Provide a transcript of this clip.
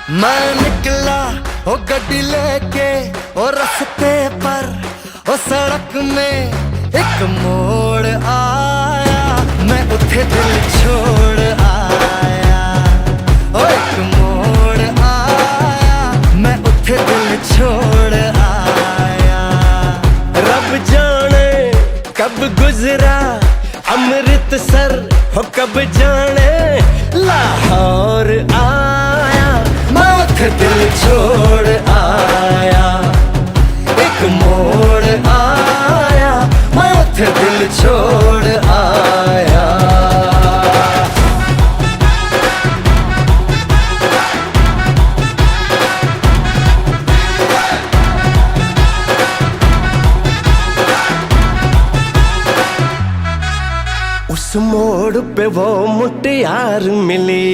मैं निकला ओ गड्डी लेके ओ रास्ते पर ओ सड़क में एक मोड़ आया, मैं उठे दिल छोड़ आया। ओ एक मोड़ आया, मैं उठे दिल छोड़ आया। रब जाने कब गुजरा अमृतसर हो, कब जाने लाहौर आया, मैं उठे दिल छोड़ आया। एक मोड़ आया, मैं उठे दिल छोड़ आया। उस मोड़ पे वो मुटियार मिली,